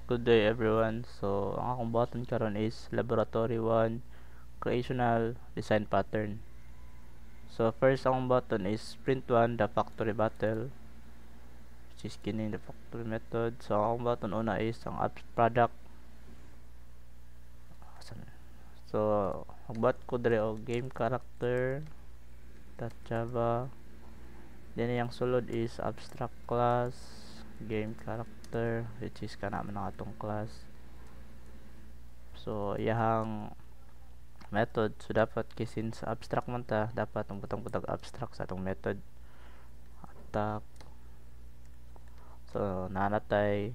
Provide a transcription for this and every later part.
Good day everyone. So, ang akong button karon is Laboratory 1 Creational Design Pattern. So, first akong button is Print 1 the factory battle, which is kini the factory method. So, ang akong button una is ang product. So, magbat ko dire og game character .java. Then yang sulod is abstract class game character, which is kana man ang atong class. So, iyahang method, so dapat since abstract man ta, dapat ang butang-butang abstract sa atong method attack. So nanatay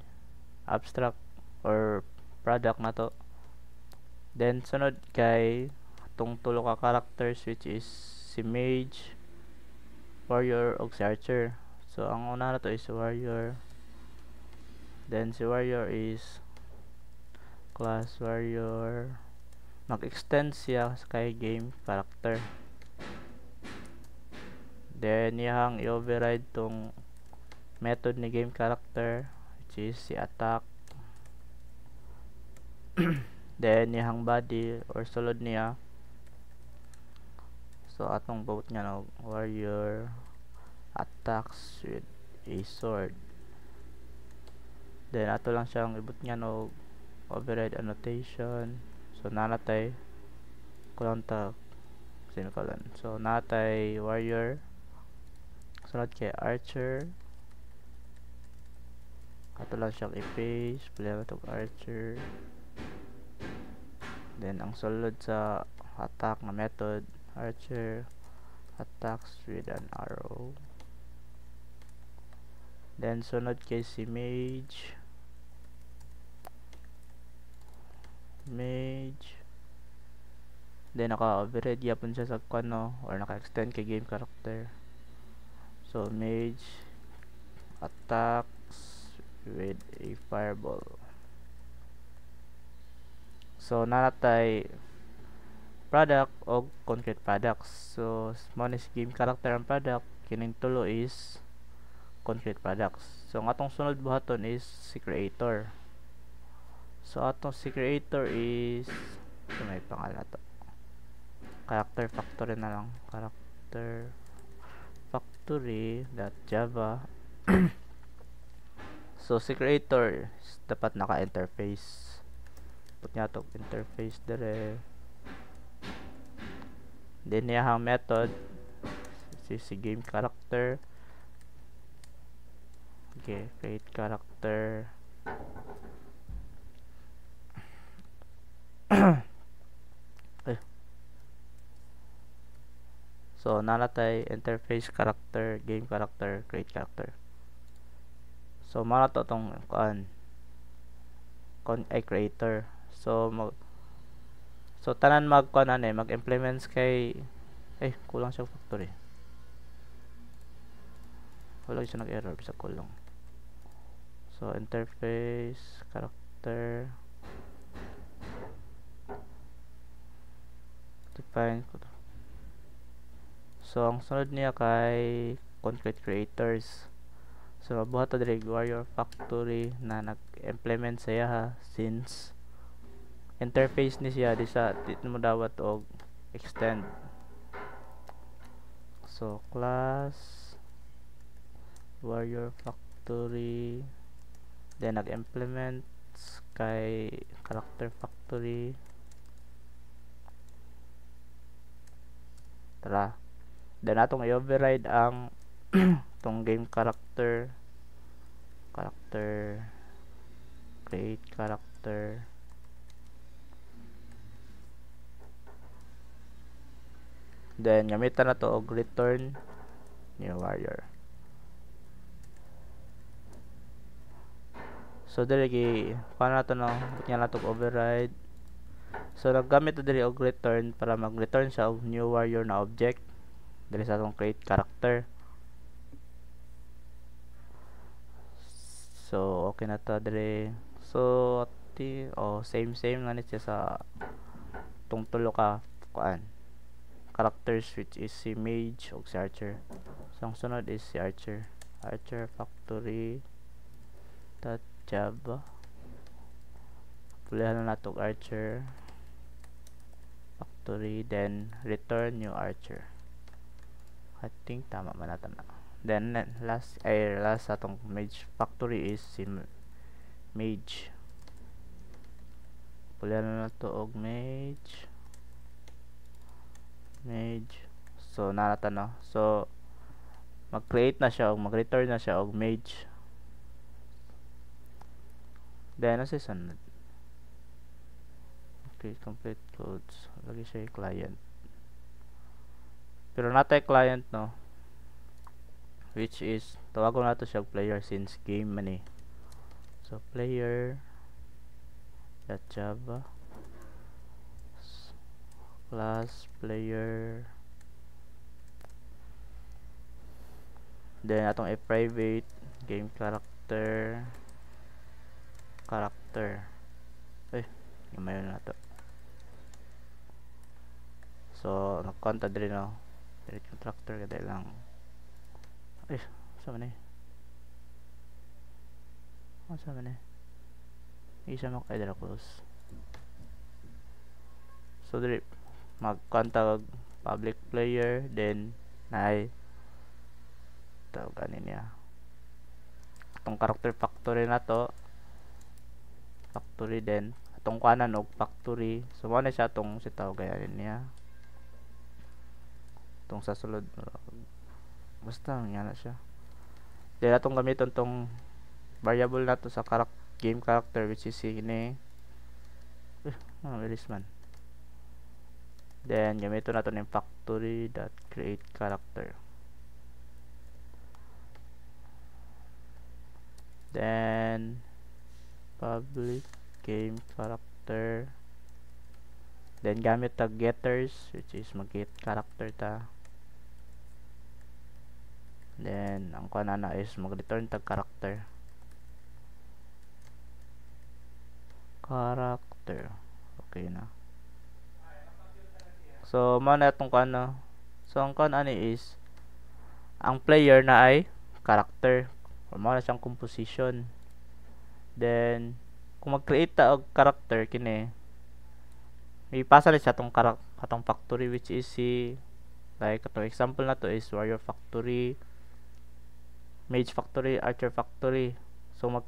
abstract or product na to. Then sunod kay atong tulo ka characters, which is si mage, warrior ug si archer. So ang una na to is warrior. Then si warrior is class warrior, mag-extend siya kay game character. Then iyang i-override tong method ni game character, which is si attack. Then iyang body or sulod niya, so atong both nga no, warrior attacks with a sword. Then ato lang siyang ibut nga no override annotation. So nanatay contact semicolon. So natay warrior, sunod kay archer, ato lang siyang i-paste problema tog archer. Then ang sulod sa attack na method, archer attacks with an arrow. Then sunod kay si mage, then naka-override yapon siya sa kano or naka-extend kay game character. So mage attacks with a fireball. So nanatay product o concrete products. So mo ni game character ang product, kining tulo is concrete products. So ang atong sunod buhaton is si creator. So atong si creator is may pangalan to, character factory na lang, character factory.java. So si creator dapat naka-interface, put niya to interface dire. Then iyang method si game character, okay, create character. So nanatay interface character, game character, create character. So mara to tong creator. So tanan mag-implements kay kulang siya factory. Wala siya nag-error sa kulong. So interface character, define. So ang sunod niya kay concrete creators. So mabuhat ta diri warrior factory na nag-implement siya ha, since interface ni siya di mo dawat og extend. So class warrior factory, then nag-implement kay character factory. Tara, then atong i-override ang tong game character create character. Then gamitan na to og return new warrior. So diri paano na to no, nya na to override. So naggamit to diri og return para mag-return siya og new warrior na object diri sa atong create character. So okay na to diri. So same nga ni siya sa tong tulo ka characters, which is si mage ug si archer. So ang sunod is si archer factory .java. pulihan na nato archer factory, then return new archer. I think tama man natin na. Then last atong mage factory is si mage. Pulihan na nato og mage. So narata no. So mag-create na siya o mag-return na siya og mage. Then ano siya sunod? Okay, complete codes. Lagi siya yung client. Pero natay client no. Which is tawagon nato siya player since game man eh. So player.java class player, then atong i-private game character gamay na to. So nagkonta diri no, direct contractor kada lang. Sa man isa mo kay dira close. So diri magkonta og public player, then nay tawagan niya atong character factory na to, factory, then atong kuanan og factory. So mo na siya atong sitaw gayanin niya atong sa sulod, basta nga na siya. Then atong gamiton tong variable na to sa game character, which is ini release man. Then gamiton nato ng factory.create character. Then public game character. Then gamit tag getters, which is mag-get character ta. Then ang kuha na is mag-return tag character. Okay na. So mao na itong kuha. So ang kuha ani is ang player na ay character. Mao na siyang composition. Then kung mag-create ta og character kini, ipasa na siya atong factory, which is si like atong example na to is warrior factory, mage factory, archer factory. So kung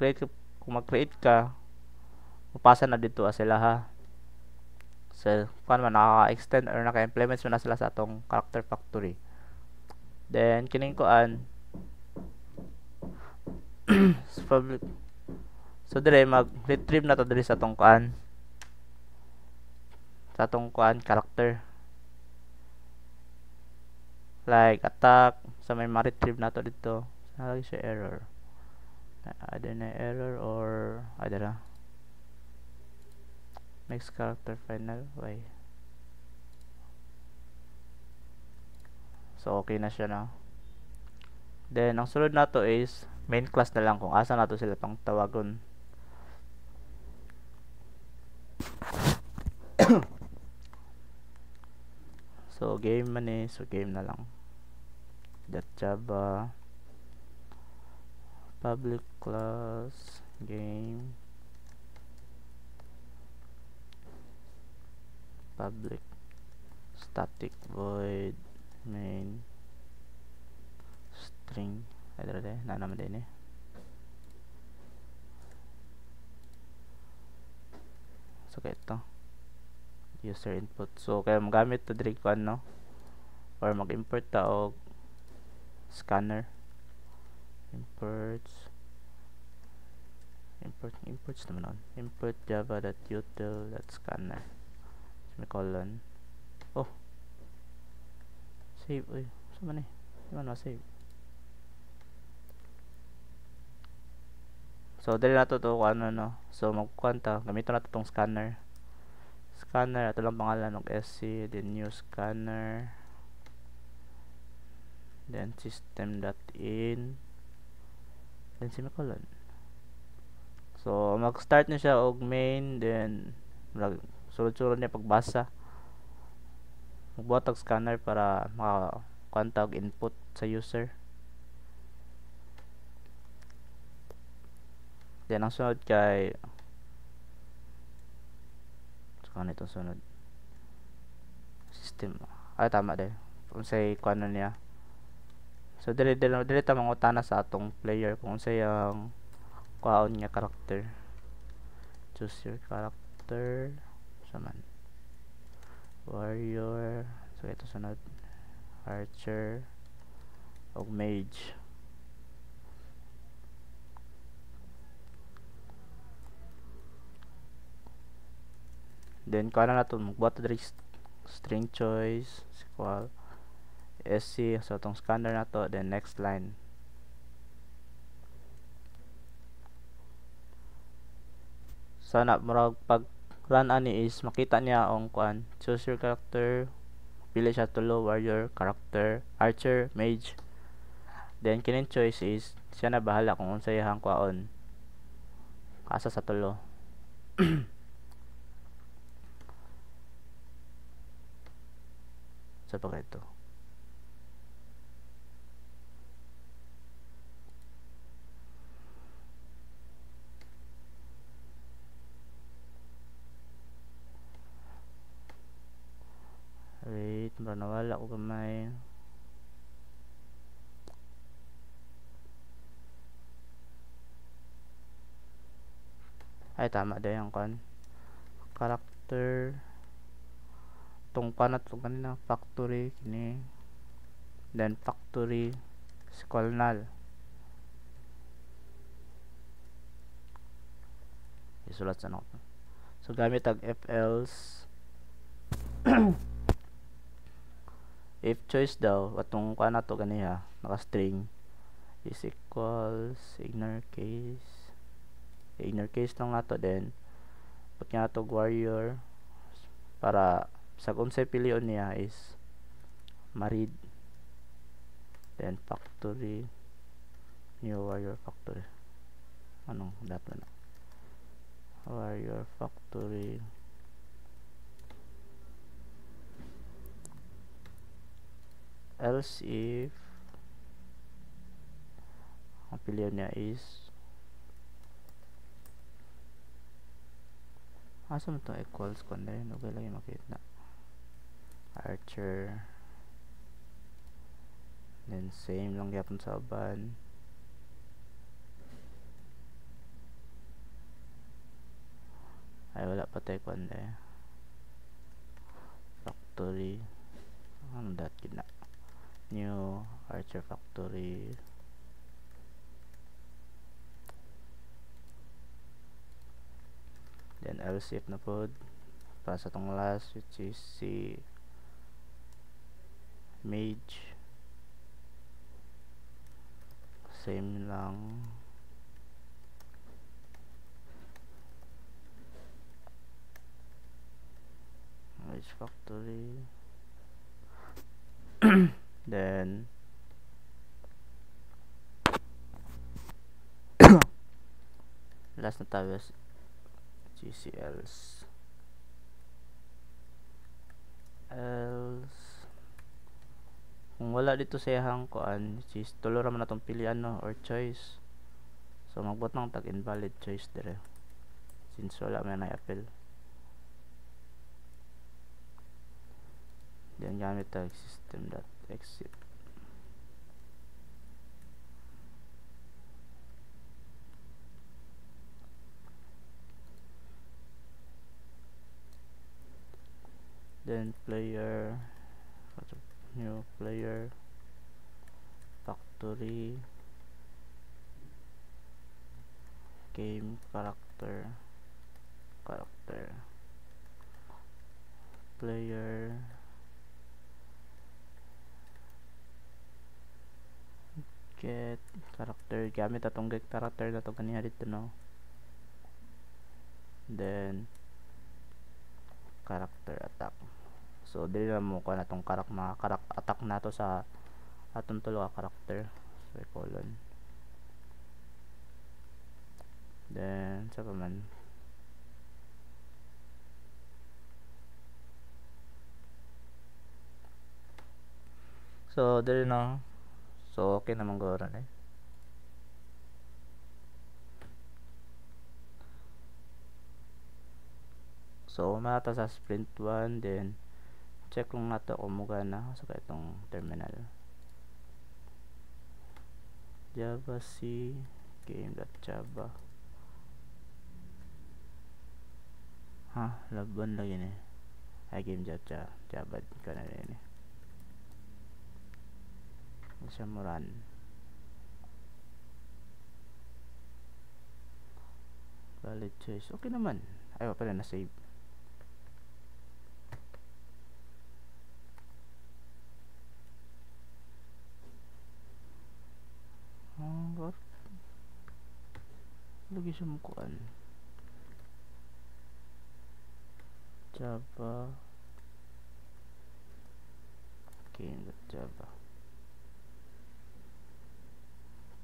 mag-create ka, mapasa na dito sila ha. So kung man naka-extend or naka-implement na sila sa atong character factory. Then kining kuan so dire mag-retrieve na to dire sa atong kuan, character, like attack. So may ma-retrieve na to dito. Lagi siya error. Ada na error or ada na next character final. Why? So okay na siya na. Then ang sunod na to is main class na lang, kung asa na to sila pang tawagon. So game man eh, so game na lang. .java public class game public static void main string ada deh na naman din eh. So kaya ito user input. So kaya magamit to direct ko ano, or mag-import ta og scanner. Imports naman on. Import java.util.scanner semicolon. Oh, save. Uy, saan man eh? Saan man save? So dali nato to kung ano no. So magkuanta, gamiton nato tong scanner. Ato lang pangalan ng SC, then new scanner, then system.in, then semicolon. So mag-start na siya og main, then sulod-sulod niya pagbasa. Magbuhat og scanner para makakuanta og input sa user. Then ang sunod kay man itong sunod system. Ay tama deh unsay kuan niya. So dili ta mangutana sa atong player kung unsay ang kuhaon nga character. Choose your character sa man. Warrior, so ito sunod archer o mage. Then kuha na nato magbuhat diri string choice equal SC so itong scanner nato, then next line. Sana murag pag run ani is makita niya ang kuan choose your character, pili siya tulo warrior, character, archer, mage. Then kining choice is siya na bahala kung unsay iyang kuhaon asa sa tulo. Sa pa ito. Wait, nawala ko gamay. Ay tama daw yung kan character tong panat to kanina factory kini, then factory equal null. Isulat sa note. So gamit tag if else if choice daw atong kana to ganiha naka string is equals ignore case lang nato, then put nga to warrior para sa unsay pilion niya is ma-read, then factory new warrior factory anong dapat na warrior factory else if ang pilion niya is asa mo to equals kundi okay lang yung makita archer, then same lang yapon sa uban ay wala pa tayo kundi factory ang dat kina new archer factory then else if na pod para sa tong last which is si mage same lang mage factory then last na tayo GCLs else kung wala dito sa ihang kuan which is tulo ra man natong pilian no or choice, so magbot nang tag invalid choice dire since wala man na appeal, then gamit tag system.exit then player new player factory game character player get character gamit atong get character na to kaniya dito no, then character attack. So dili na mo kuha natong mga attack nato sa atong tulo ka character, so colon then sa paman so dili na, so okay naman gawin eh. So mata sa sprint 1, then check lang nato kung mugana sa itong terminal. Java C game.java. Laban lagi ni. Ay game.java ka na rin. Siya mo run. Valid choice. Okay naman. Ay, pala na save. What? Lagi siya mukuan. Java game.java.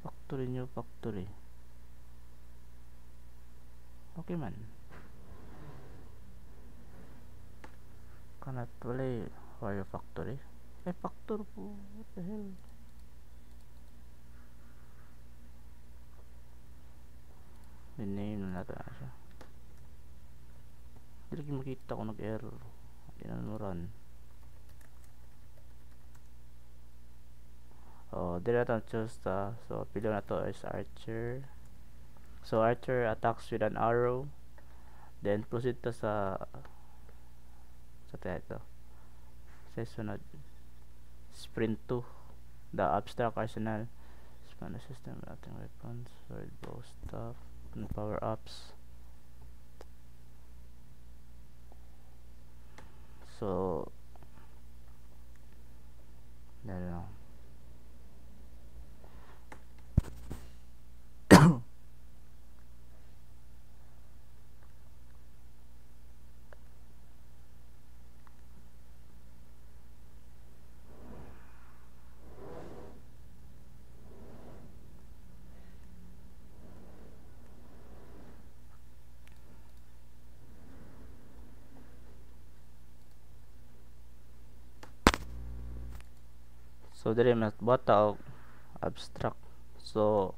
Factory new factory. Okay man. Cannot play Wario Factory. Factor po. What the hell? Rename na natin na siya. Hindi lagi makita kung nag-error. Hindi na run. Dili natin choose ta. So, pili na to is Archer. So, Archer attacks with an arrow. Then, proceed to sa ito. Sa sunod. Sprint 2. The abstract arsenal. Span the system, acting weapons, sword, bow, staff, and power-ups. So, dahil so dili mas bota og abstract. So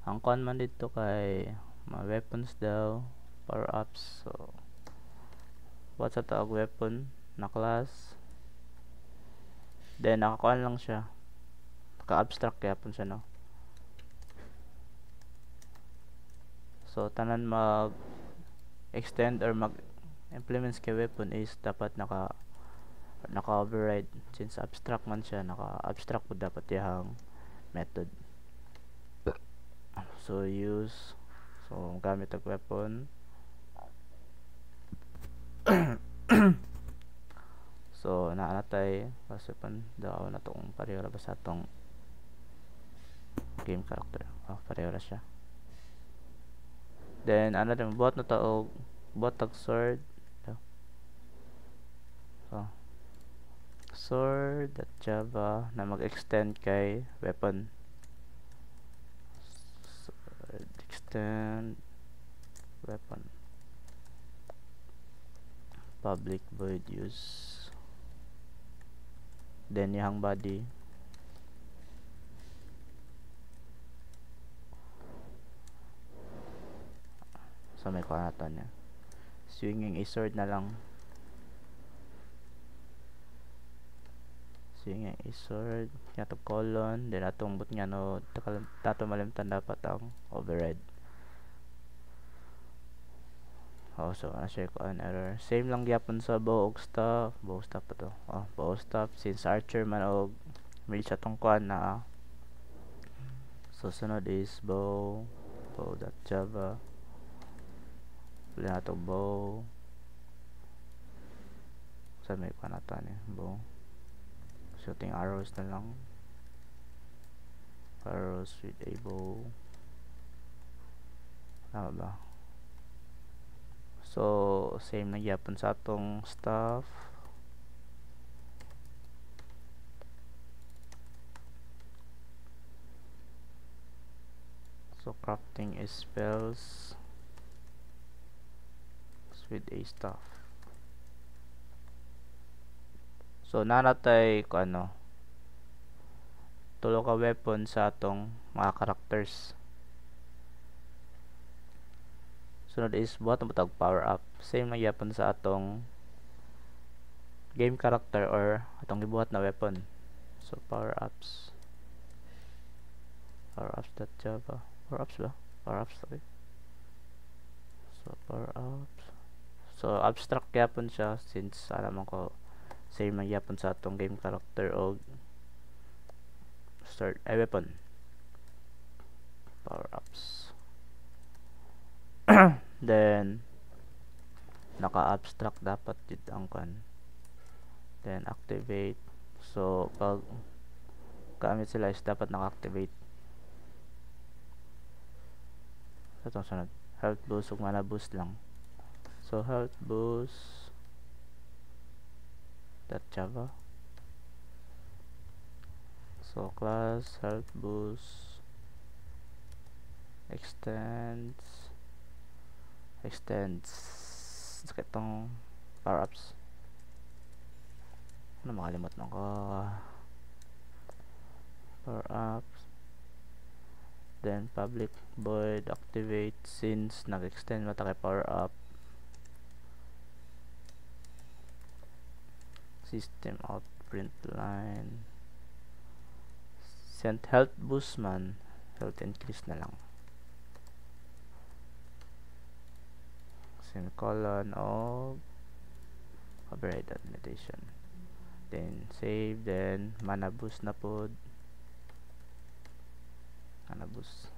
ang kuan man dito kay mga weapons daw, power ups. So what's sa taog weapon na class, then nakakuan lang siya, naka abstract kaya pun siya, no? So tanan mag extend or mag implements kay weapon is dapat naka override, since abstract man siya, naka abstract po dapat yung method. So use, so gamit ang weapon. So naanatay kasi pan daw na tong pareho ra ba sa tong game character. Pareho ra siya. Then another bot na taog bot tag sword. Sword.java na mag-extend kay weapon. Sword extend weapon. Public void use. Then yung body. So may kuha niya. Swinging a sword na lang. Swinging a sword. Yato colon. Then atong but nga no. Tato malimtan dapat ang override. So na-share ko an error. Same lang gyapon sa bow og staff. Bow staff pa to. Bow staff. Since archer man og may siya tong kuan na. So sunod is bow. Bow.java. Pili na to bow. Sa may kuan nato ni bow. Shooting arrows na lang. Arrows with a bow. Tama ba? So same na gyapon sa atong stuff. So crafting is spells with a stuff. So nanatay ko ano, tulo ka weapon sa atong mga characters. Sunod is buhat mo tag power up. Same lang yapon sa atong game character or atong gibuhat na weapon. So power ups. Power ups.java. Power ups ba? Power ups okay. So power ups. So abstract yapon siya since alam ko same lang yapon sa atong game character o start a weapon. Power ups. Then naka-abstract dapat dito ang kan. Then activate. So pag gamit sila is dapat naka-activate. So itong sunod, health boost ug mana boost lang. So health boost .java. So class health boost extends sa itong power ups. Ano makalimot na ko. Power ups. Then public void activate since nag-extend mata kay power up. System out print line. Send health boost man. Health increase na lang. Semicolon of override annotation. Then save, then mana boost na pod. Mana boost.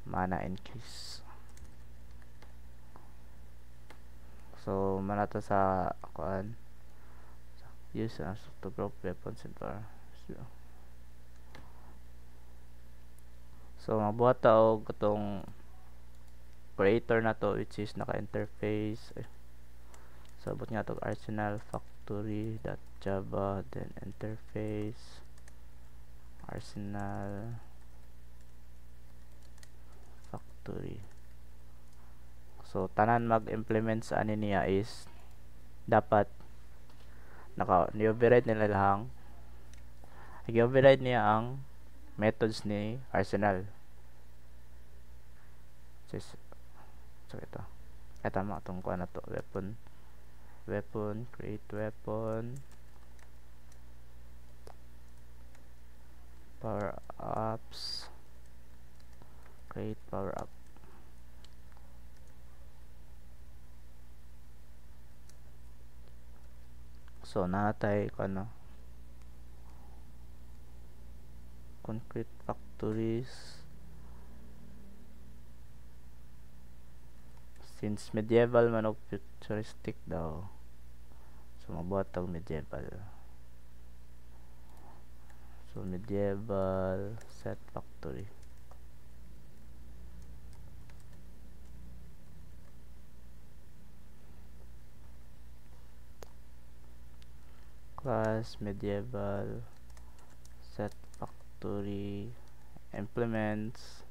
Mana increase. So mana to sa kuan. Use to group weapons and power. So magbuhat ta og katong creator na to which is naka-interface. So abot nga to arsenal factory.java then interface arsenal factory. So tanan mag-implement sa ani niya is dapat ni-override nila lang. I-override niya ang methods ni arsenal. So ito tama itong kuha na to, weapon create weapon power ups create power up. So natay concrete factories. Since medieval man o futuristic daw, so mabuhat tag medieval. So medieval set factory. Class medieval set factory implements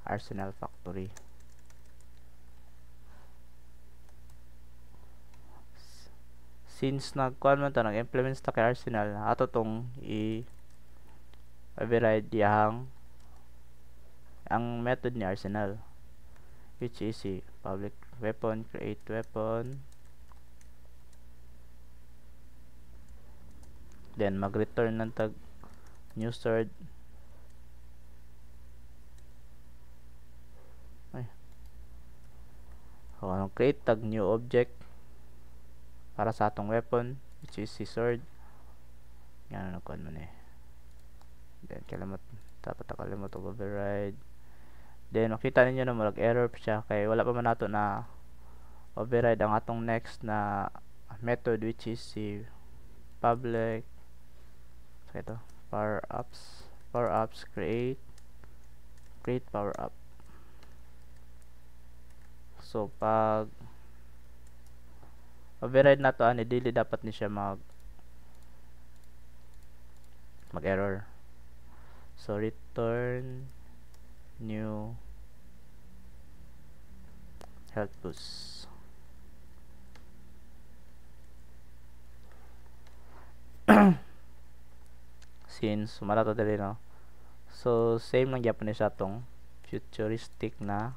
arsenal factory. Since nagkuan man to, nag-implement ta kay arsenal, ato tong override yang ang method ni arsenal which is public weapon create weapon, then mag-return ng tag new sword. Create tag new object para sa atong weapon which is si sword. Yan kuan man then dapat kalimot og override. Then makita ninyo na mag error siya kay wala pa man nato na override ang atong next na method which is si public. So ito power ups create power up. So pag override na to dili dapat ni siya mag error. So return new health boost. Since sumala to dali no, So same lang gyapon ni sa tong futuristic ba?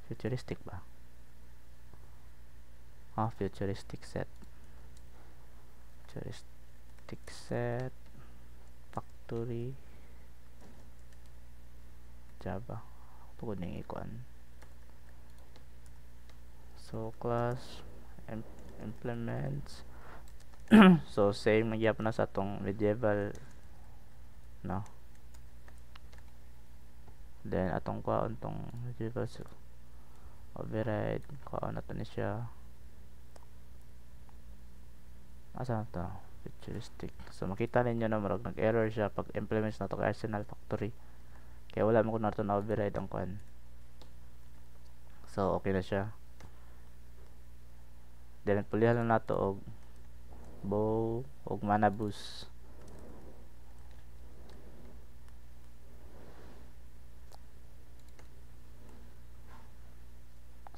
Futuristic set. Futuristic set factory Java. Tugod ning ikuan. So class implements. So same nagyapon na sa tong medieval, no? Then atong kuhaon tong medieval override, kuhaon na to ni siya. Asa na to? Futuristic. So makita ninyo na marag nag-error siya pag implements na to kay Arsenal Factory. Kaya wala mo ko na to na override ang kuan. So okay na siya. Then pulihan lang nato og bow og mana boost.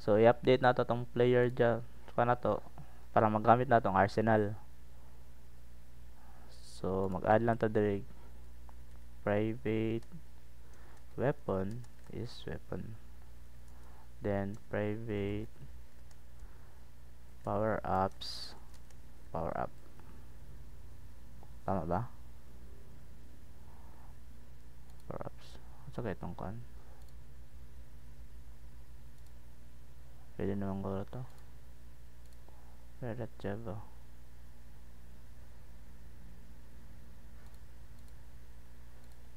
So i-update nato tong player dyan na to para magamit na tong Arsenal. So mag-add lang to direct private weapon is weapon. Then private power up. Tama ba? Power ups. So kaya itong kan. Pwede naman ko to. Red Java.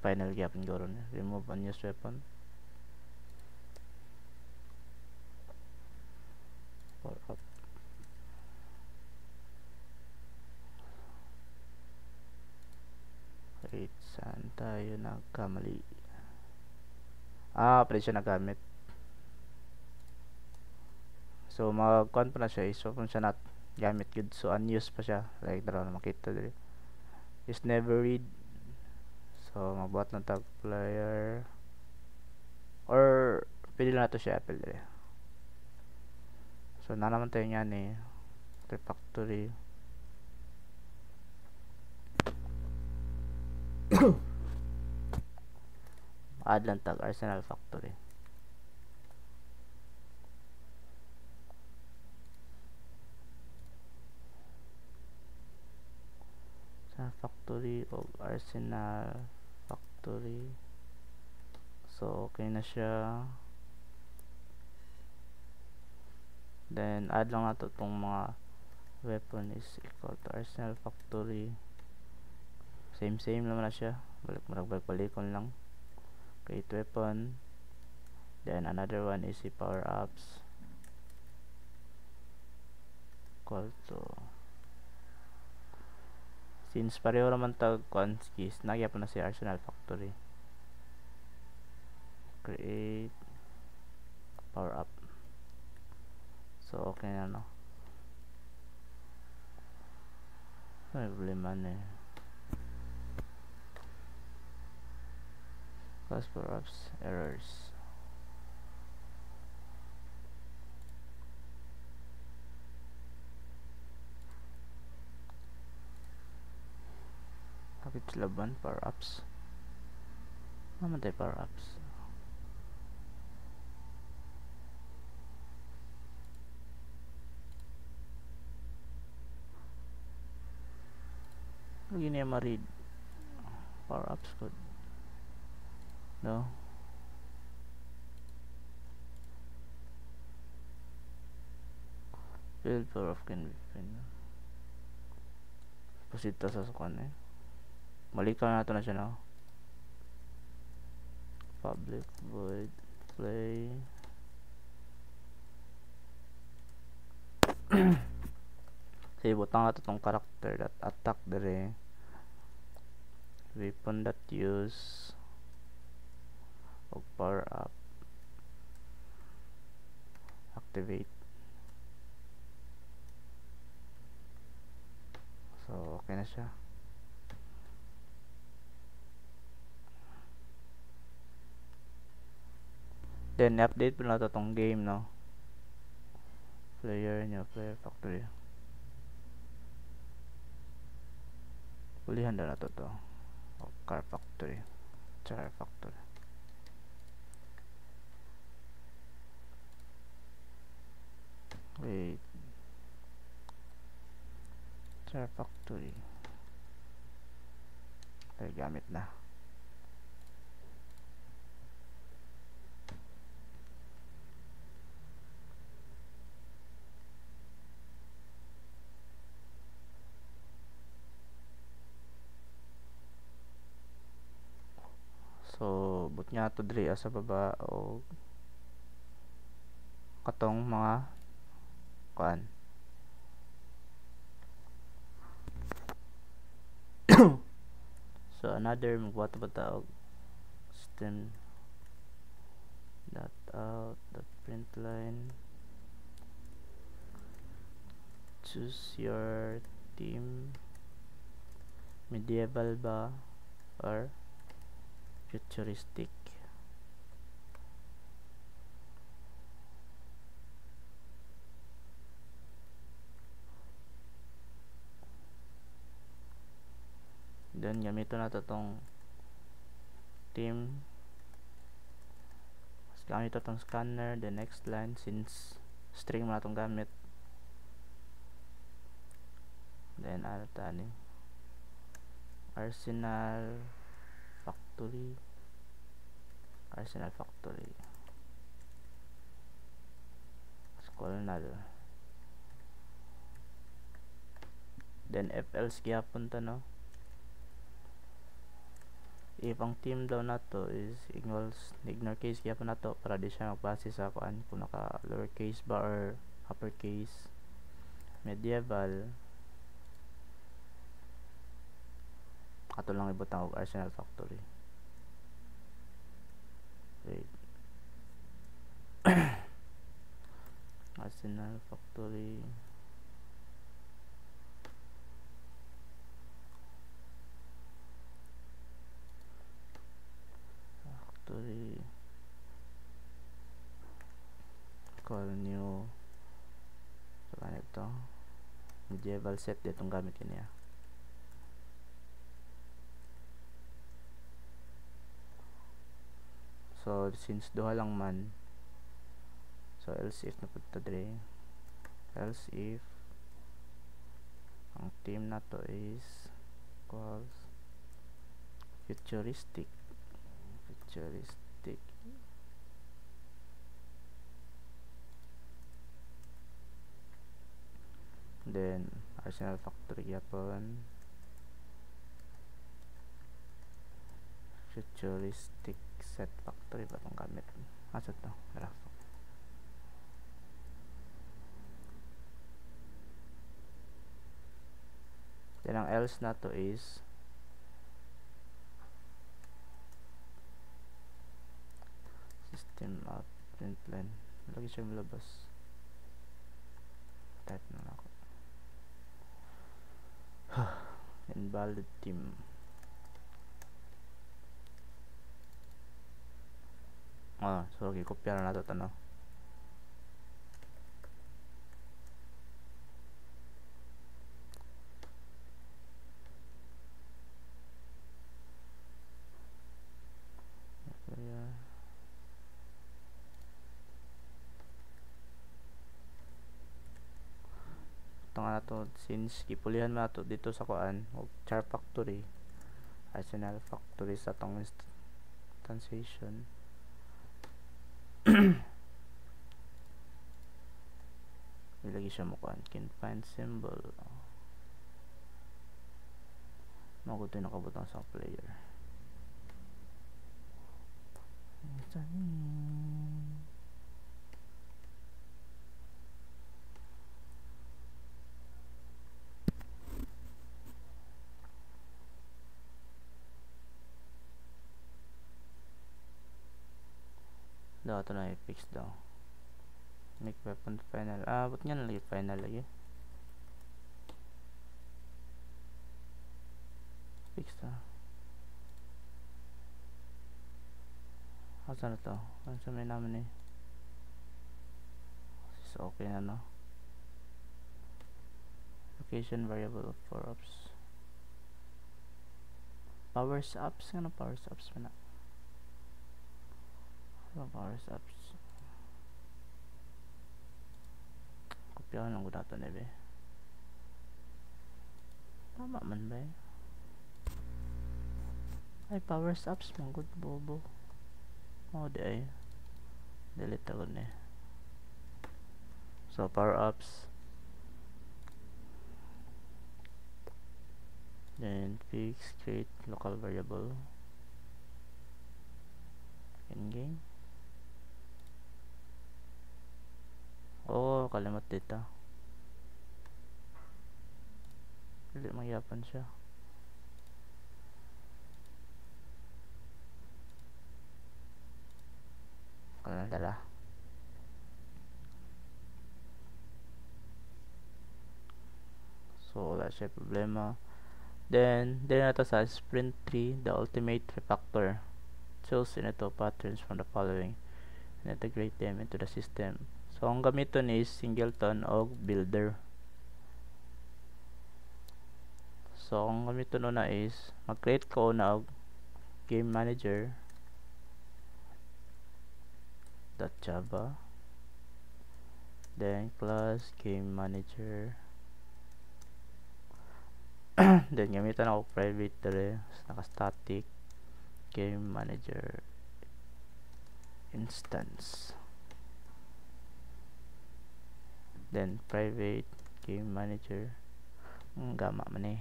Final gap goro niya. Remove unused weapon. Power up. Wait, saan tayo nagkamali? Pwede siya nagamit. So mag-con pa na siya. So kung siya not gamit good, so unused pa siya. Like daro na makita dali. Is never read. So magbuhat ng tag player. Or pwede lang nato siya apple dali. So na naman tayo yan eh. Refactory. Add lang tag Arsenal Factory. Sa factory o Arsenal Factory. So okay na siya. Then add lang nato tong mga weapon is equal to Arsenal Factory. Same naman na siya. Balik-balikon lang. Create weapon. Then another one is the power ups. Equal to, since pareho naman tag keys, nagya pa na si Arsenal Factory. Create power up. So okay na, no? May problema na eh. Class power ups errors. Kapit laban power ups. Naman tayo power ups. Lagi niya ma-read power ups code. No? Field power of can be found. Posita sa sukan eh. Malikaw na ito na siya, no? Public void play. Sige, butang nato tong character that attack dire. Weapon that use og power up. Activate. So okay na siya. Then update po na to tong game, no? Player factory. Pulihan na to. car factory, char factory. Wait, char factory. Ay, gamit na. So, but nga to dre sa baba o katong mga kuan. So, another magbuhat ba taog system dot out dot print line, choose your theme, medieval ba or futuristic. Then gamito na to tong theme, gamit to tong scanner. The next line, since string na tong gamit, then ano tani, Arsenal Factory, Arsenal Factory, Skolnal. Then if else gyapon ta, no, if ang team daw nato is ignore case gyapon nato para di siya magbase sa kuan kung naka lowercase ba or uppercase. Medieval ato lang ibutang og Arsenal Factory. Wait. Arsenal Factory. Factory. Call new. So, ito. Medieval set ditong gamit niya. So, since duha lang man, so else if na punta dre, else if ang team na to is equals futuristic, then Arsenal Factory yapon, futuristic set factory ba itong gamit? Asa to? Then ang else na to is system out print line. Lagi siya malabas. Type na ako. Invalid team. So okay, kopya na nato ito, no? Ito nga nato, since gipulihan na nato dito sa kuan o char factory, Arsenal Factory sa tong instantiation. Ilagay siya mo kuan confine symbol. Magutoy nakabutang sa player. Daw ito na i-fix daw. Make weapon final. Ba't nga nalagay final lagi? Fix na. Asa na to? Ano sa may naman eh? So okay na, no? Location variable for ops. powers ups, ano powers ups man na? Ano powers ups? Kopyahan lang ko na ito, nebe. Tama man ba eh? Ay, powers ups, manggod bobo. Oh, di ay. Delete ako na eh. So, power ups. Then, fix, create local variable. In game. Oh, kalimot dito. Hindi magyapon siya. Dala. So, wala siya problema. Then na to sa sprint 3, the ultimate refactor. Choose ito patterns from the following and integrate them into the system. So, ang gamiton is singleton o builder. So, ang gamiton na is mag-create ko na og game manager .java, then class game manager, then gamitan ako private dire, naka-static game manager instance, then private game manager gama man eh,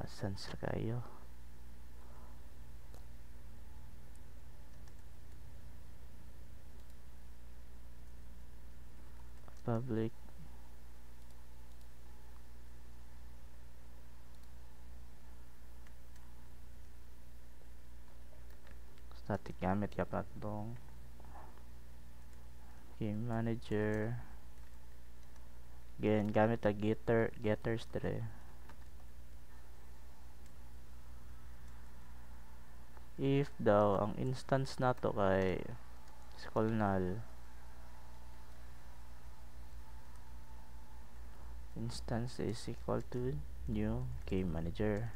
asan sila kayo, public static gamit ka pa itong game manager. Again, gamit ang getters dire. If daw ang instance nato kay scroll null, instance is equal to new game manager.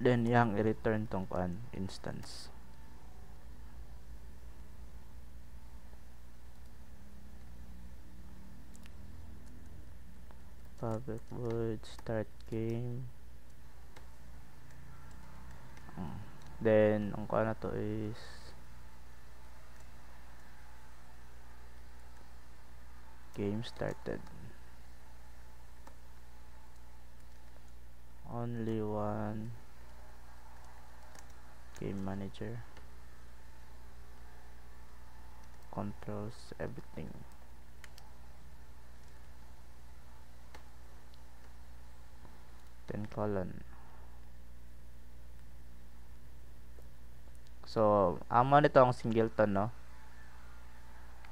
Then yang i-return tong instance. Public void start game. Then ang kuan na to is game started. Only one game manager controls everything. Then colon. So, amo nito ang singleton, no?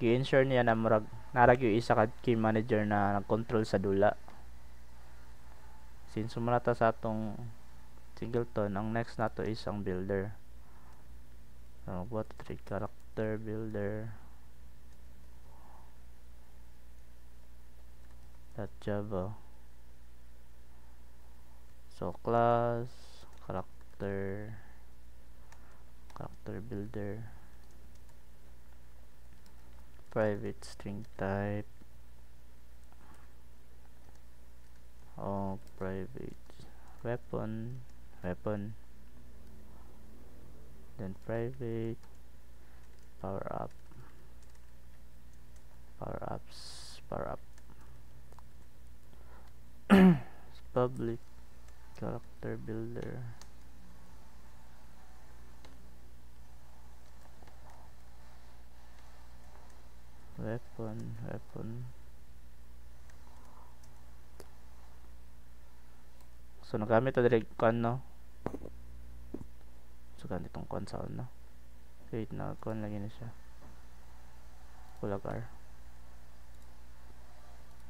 Gi-ensure niya na narag yung isa ka game manager na nag-control sa dula. Since sumunata sa atong singleton, ang next nato is ang builder. So, what tree character builder .java. So, class character builder, private string type of private weapon, then private power up, public character builder, weapon. So nagamit na direct kan, no? So ganitong console, no? Wait, na kon lagi na siya. Kulag R.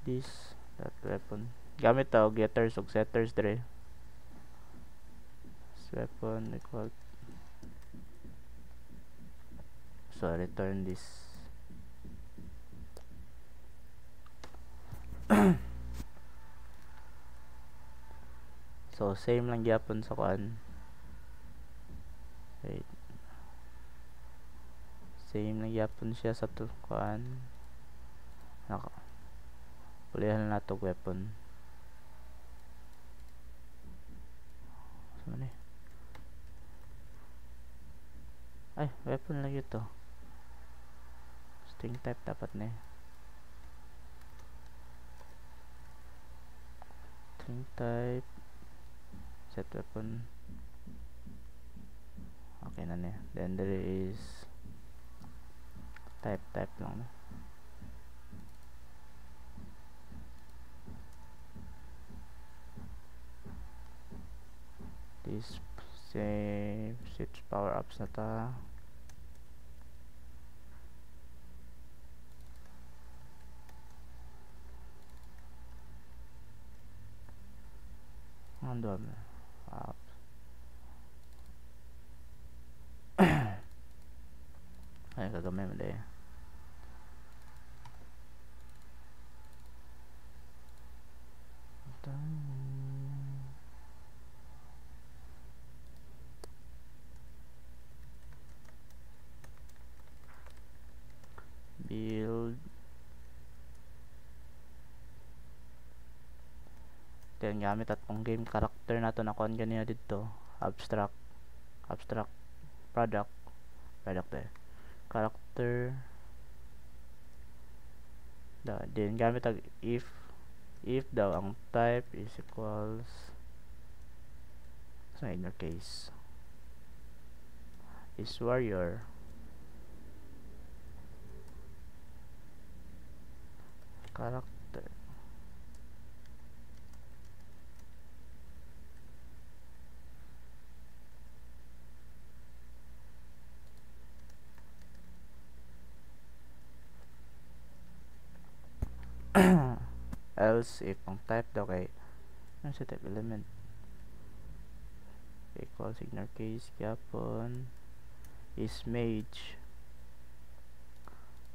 This that weapon. Gamit ta og getters ug setters dire. Weapon equal. So return this. So same lang gyapon sa kuan. Wait. Same lang gyapon siya sa kuan. Naka. Pulihan na to weapon. So ni. Ay, weapon lagi to. String type dapat na eh. String type. Set weapon. Okay na niya. Then there is type lang. This save switch power ups na ta. Ando na. Ups. Ay, kagamay mo dahil. Build. Then gamit atong game character nato na kon ganina dito. Abstract product eh. Character. Then gamit ang if daw ang type is equals, so in your case is warrior. Character. Else if ang type daw kay ano sa type element equals in our case gyapon is mage,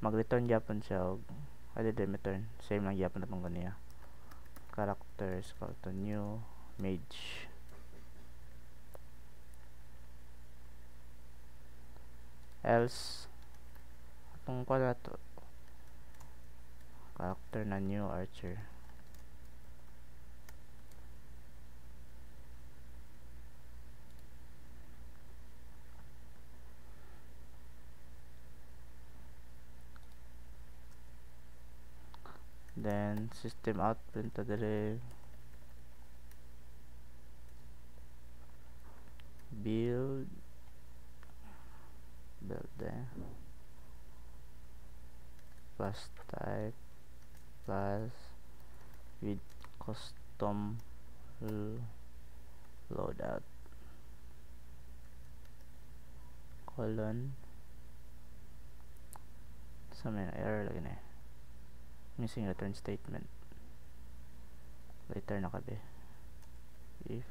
mag-return gyapon siya og return same lang gyapon natong kaniya. Character is equal to new mage. Else atong pala to character na new archer. Then system out print to dire build plus type plus with custom loadout colon sa may error lagi na missing return statement. Later na kabe if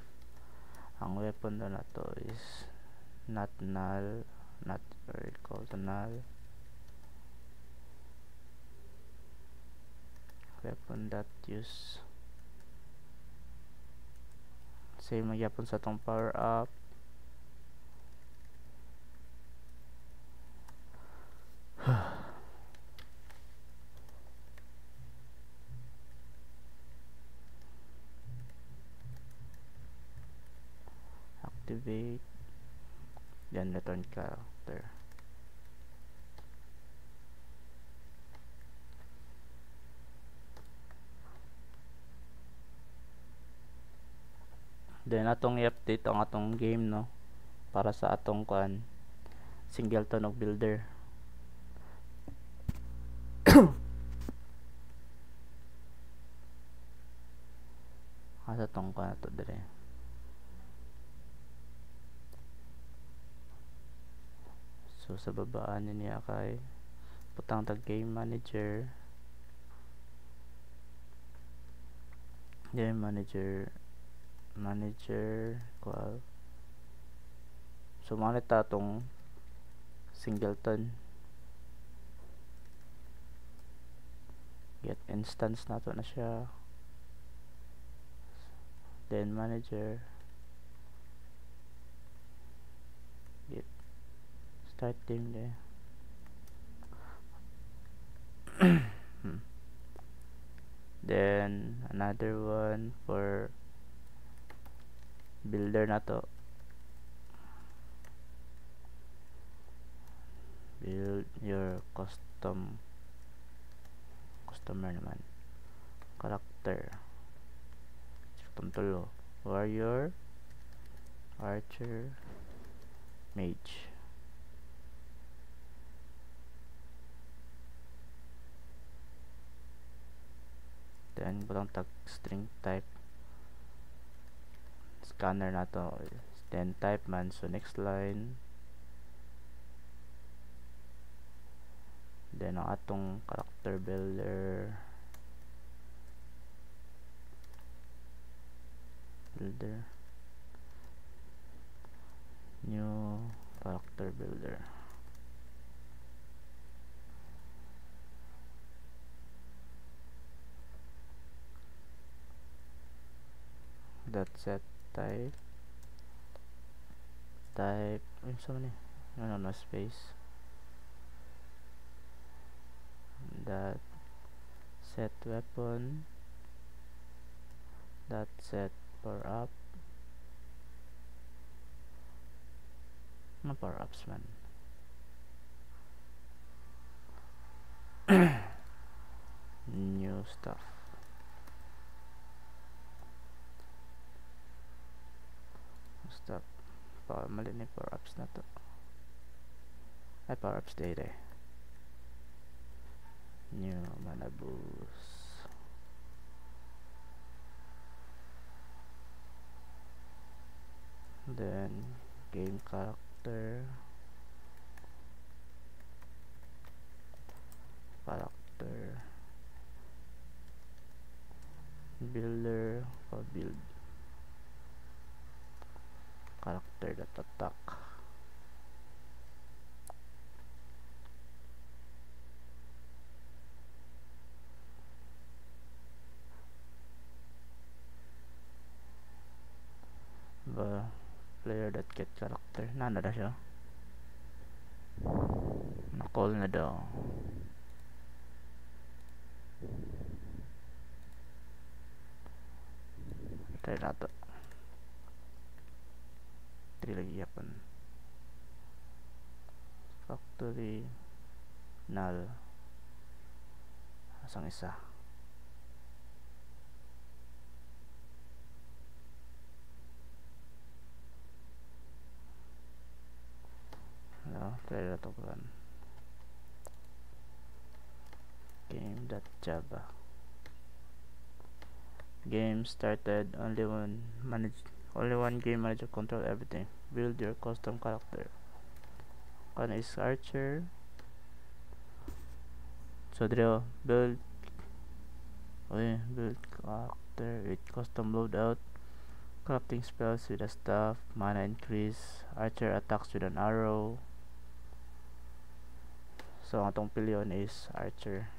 ang weapon na to is not null, not equal to null, weapon dot use same magyapon sa tong power up. Activate, then return character. Then atong i-update ang atong game no para sa atong kuan singleton og builder. Asa tong kuan to dire. So sa babaan niya kay putang tag game manager. Game manager equal. So manita tong singleton. Get get instance nato na siya, then manager, get start team there. Then another one for builder na to, build your customer naman, character, itong tulo, warrior, archer, mage. Then butang tag string type, scanner na to, then type man, so next line, then ang atong character builder new character builder, dot set type so many, no space, dot set weapon, dot set power up, no power ups man, new stuff, mali ni power ups na to, ay power ups data, new mana boost, then game character builder for build character that attack, player that get character, na siya, na-call na daw, try na to, 3 lagi yapon, factory null, asang isa, try na to kan game.java, game started, only one game manager control everything, build your custom character, one is archer, so draw build character with custom loadout, crafting spells with a staff, mana increase, archer attacks with an arrow, so ang atong pilion is archer,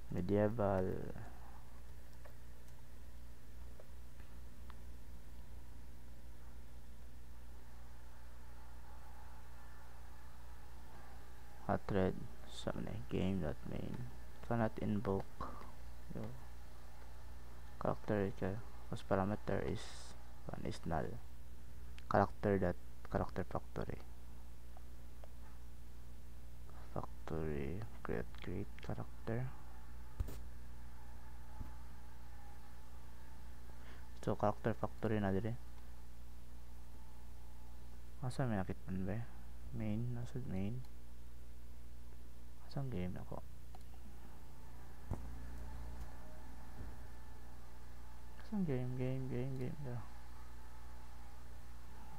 medieval, hot red, so game.main, cannot invoke your character because parameter is one is null, character factory create character, so character factory na dire, asa may nakitman ba, main, nasad main, asang game ako, asang game daw,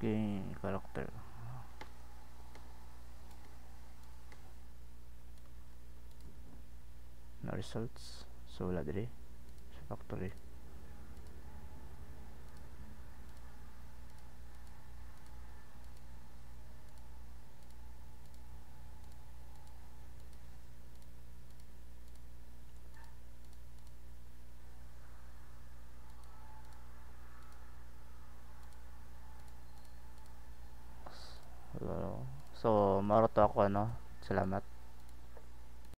game character, no results, so wala dire sa factory, So maro to ako ano. Salamat.